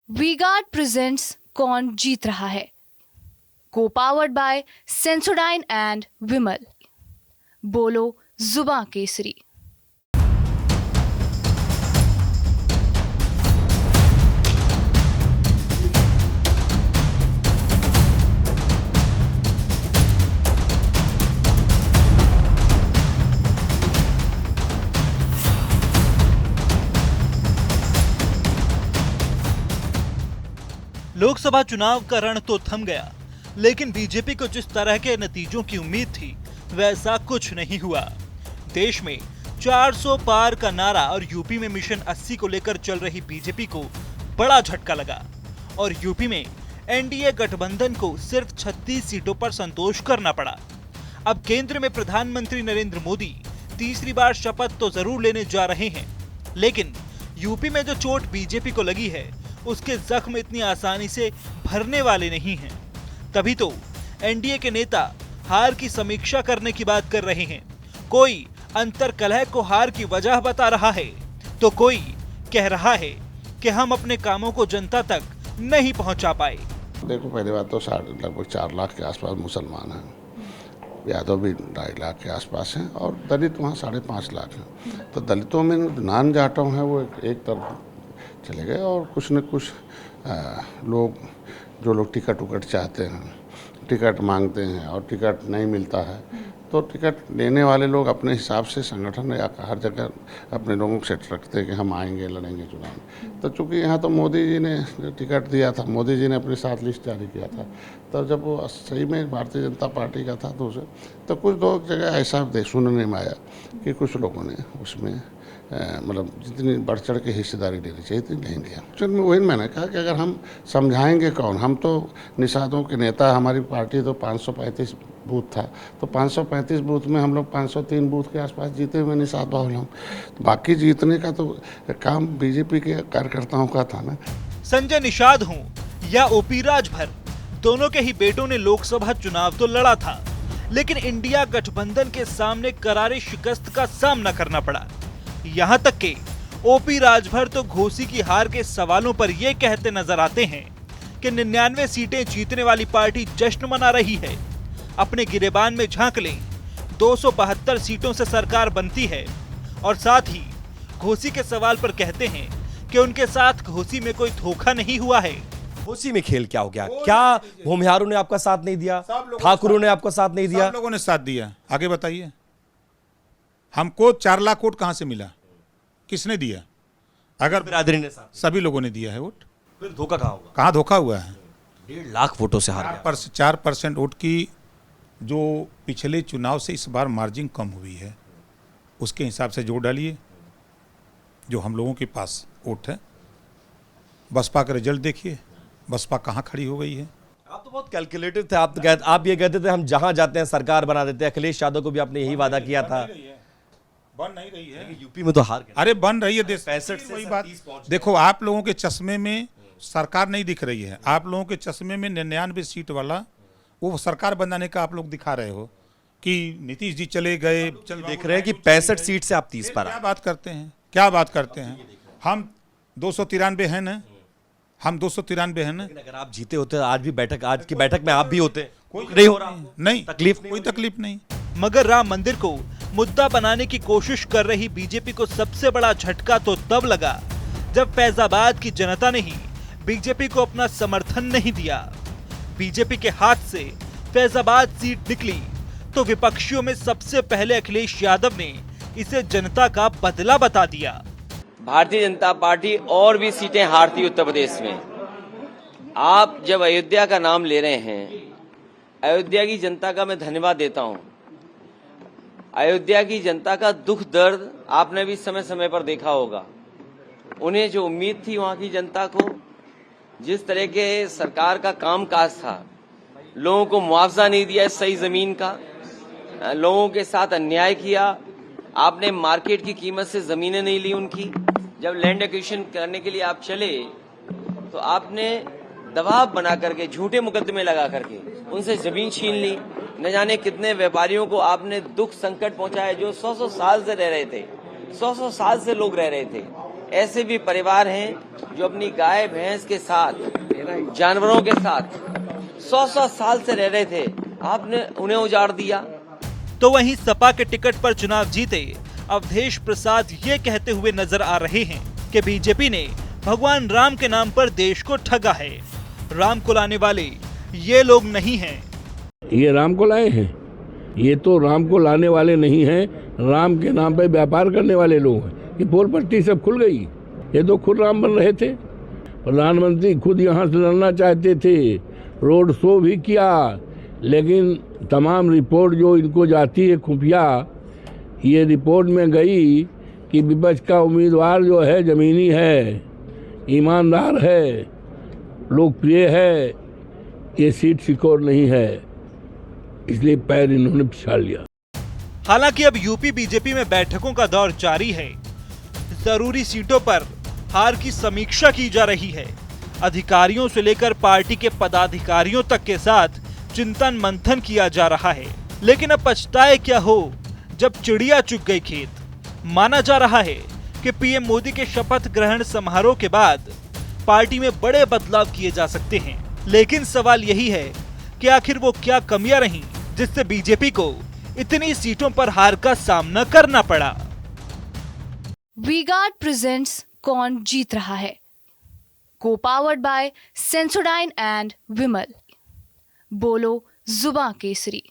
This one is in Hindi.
वी-गार्ड प्रेजेंट्स कौन जीत रहा है, को पावर्ड बाय सेंसोडाइन एंड विमल। बोलो जुबां केसरी। लोकसभा चुनाव का रण तो थम गया, लेकिन बीजेपी को जिस तरह के नतीजों की उम्मीद थी वैसा कुछ नहीं हुआ। देश में 400 पार का नारा और यूपी में मिशन 80 को लेकर चल रही बीजेपी को बड़ा झटका लगा और यूपी में एनडीए गठबंधन को सिर्फ 36 सीटों पर संतोष करना पड़ा। अब केंद्र में प्रधानमंत्री नरेंद्र मोदी तीसरी बार शपथ तो जरूर लेने जा रहे हैं, लेकिन यूपी में जो चोट बीजेपी को लगी है उसके जख्म इतनी आसानी से भरने वाले नहीं हैं। तभी तो एनडीए के नेता हार की समीक्षा करने की बात कर रहे हैं। कोई अंतर कलह को हार की वजह बता रहा है, तो कोई कह रहा है कि हम अपने कामों को जनता तक नहीं पहुंचा पाए। देखो, पहली बात तो लगभग 4 लाख के आसपास मुसलमान हैं, यादव भी 2.5 लाख के आसपास हैं और दलित वहाँ 5.5 लाख हैं। तो दलितों में नॉन जाटों हैं वो एक तरफ चले गए और कुछ न कुछ लोग जो लोग टिकट चाहते हैं, टिकट मांगते हैं और टिकट नहीं मिलता है, तो टिकट लेने वाले लोग अपने हिसाब से संगठन या हर जगह अपने लोगों को सेट रखते हैं कि हम आएंगे, लड़ेंगे चुनाव। तो चूँकि यहाँ तो मोदी जी ने टिकट दिया था, मोदी जी ने अपनी 7 लिस्ट जारी किया था, तो जब वो सही में भारतीय जनता पार्टी का था तो कुछ 2 जगह ऐसा सुनने में आया कि कुछ लोगों ने उसमें मतलब जितनी बढ़ चढ़ के हिस्सेदारी लेनी चाहिए थी नहीं लिया। उसमें वही मैंने कहा कि अगर हम समझाएंगे कौन, हम तो निषादों के नेता, हमारी पार्टी तो 535 बूथ था, तो 535 बूथ में हम लोग 503 बूथ के आसपास जीते हुए निषाद बाहुल हम, बाकी जीतने का तो काम बीजेपी के कार्यकर्ताओं का था ना। संजय निषाद हों या ओपी राजभर, दोनों के ही बेटों ने लोकसभा चुनाव तो लड़ा था, लेकिन इंडिया गठबंधन के सामने करारी शिकस्त का सामना करना पड़ा। यहाँ तक कि ओपी राजभर तो घोसी की हार के सवालों पर ये कहते नजर आते हैं कि 99 सीटें जीतने वाली पार्टी जश्न मना रही है। अपने गिरेबान में झांक लें, 272 सीटों से सरकार बनती है और साथ ही घोसी के सवाल पर कहते हैं कि उनके साथ घोसी में कोई धोखा नहीं हुआ है। घोसी में खेल क्या हो गया? क्या भूमिहारों ने आपका साथ नहीं दिया, ठाकुरों ने आपका साथ नहीं दिया? सब लोगों ने साथ दिया। आगे बताइए, हमको 4 लाख वोट कहां से मिला, किसने दिया? अगर बिरादरी ने साथ, सभी लोगों ने दिया है वोट, फिर धोखा कहाँ होगा? कहाँ धोखा हुआ है? 1.5 लाख वोटों से हार गया। 4% वोट की जो पिछले चुनाव से इस बार मार्जिन कम हुई है, उसके हिसाब से जोड़ डालिए जो हम लोगों के पास वोट है। बसपा का रिजल्ट देखिए, बसपा कहाँ खड़ी हो गई है। आप तो बहुत कैलकुलेटेड थे। आप ये कहते थे हम जहां जाते हैं सरकार बना देते हैं। अखिलेश यादव को भी आपने यही वादा किया था। बन नहीं रही है, यूपी में तो हार गए। अरे बन रही है। 65 से वही बात 30 पहुंच। देखो, आप लोगों के चश्मे में सरकार नहीं दिख रही है, आप लोगों के चश्मे में 99 सीट वाला वो सरकार बनाने का आप लोग दिखा रहे हो कि नीतीश जी चले गए। देख रहे हैं कि 65 सीट से आप 30 पर क्या बात करते हैं, क्या बात करते हैं? हम 293 हैं ना, हम 293 हैं ना। अगर आप जीते होते आज की बैठक में आप भी होते, कोई नहीं हो रहा, नहीं तकलीफ कोई तकलीफ नहीं। मगर राम मंदिर को मुद्दा बनाने की कोशिश कर रही बीजेपी को सबसे बड़ा झटका तो तब लगा जब फैजाबाद की जनता ने ही बीजेपी को अपना समर्थन नहीं दिया। बीजेपी के हाथ से फैजाबाद सीट निकली तो विपक्षियों में सबसे पहले अखिलेश यादव ने इसे जनता का बदला बता दिया। भारतीय जनता पार्टी और भी सीटें हारती उत्तर प्रदेश में। आप जब अयोध्या का नाम ले रहे हैं, अयोध्या की जनता का मैं धन्यवाद देता हूं। अयोध्या की जनता का दुख दर्द आपने भी समय समय पर देखा होगा। उन्हें जो उम्मीद थी वहां की जनता को, जिस तरह के सरकार का कामकाज था, लोगों को मुआवजा नहीं दिया सही जमीन का, लोगों के साथ अन्याय किया, आपने मार्केट की कीमत से जमीनें नहीं ली उनकी। जब लैंड एक्विजिशन करने के लिए आप चले तो आपने दबाव बना करके, झूठे मुकदमे लगा करके उनसे जमीन छीन ली। न जाने कितने व्यापारियों को आपने दुख संकट पहुंचाया जो 100-100 साल से रह रहे थे, 100-100 साल से लोग रह रहे थे। ऐसे भी परिवार हैं जो अपनी गाय भैंस के साथ, जानवरों के साथ 100-100 साल से रह रहे थे, आपने उन्हें उजाड़ दिया। तो वहीं सपा के टिकट पर चुनाव जीते अवधेश प्रसाद ये कहते हुए नजर आ रहे हैं कि बीजेपी ने भगवान राम के नाम पर देश को ठगा है। राम को लाने वाले ये लोग नहीं हैं। ये राम को लाए हैं, ये तो राम को लाने वाले नहीं हैं, राम के नाम पे व्यापार करने वाले लोग हैं। ये पोल पट्टी सब खुल गई, ये तो खुद राम बन रहे थे। प्रधानमंत्री खुद यहाँ से लड़ना चाहते थे, रोड शो भी किया, लेकिन तमाम रिपोर्ट जो इनको जाती है खुफिया, ये रिपोर्ट में गई कि विपक्ष का उम्मीदवार जो है जमीनी है, ईमानदार है, लोकप्रिय है, ये सीट सिक्योर नहीं है, इसलिए पैर इन्होंने पिछाड़ लिया। हालांकि अब यूपी बीजेपी में बैठकों का दौर जारी है। जरूरी सीटों पर हार की समीक्षा की जा रही है। अधिकारियों से लेकर पार्टी के पदाधिकारियों तक के साथ चिंतन मंथन किया जा रहा है। लेकिन अब पछताए क्या हो जब चिड़िया चुग गई खेत। माना जा रहा है कि पीएम मोदी के शपथ ग्रहण समारोह के बाद पार्टी में बड़े बदलाव किए जा सकते हैं। लेकिन सवाल यही है कि आखिर वो क्या कमियां रहीं जिससे बीजेपी को इतनी सीटों पर हार का सामना करना पड़ा। वी-गार्ड प्रेजेंट्स कौन जीत रहा है, को पावर्ड बाय सेंसोडाइन एंड विमल। बोलो जुबां केसरी।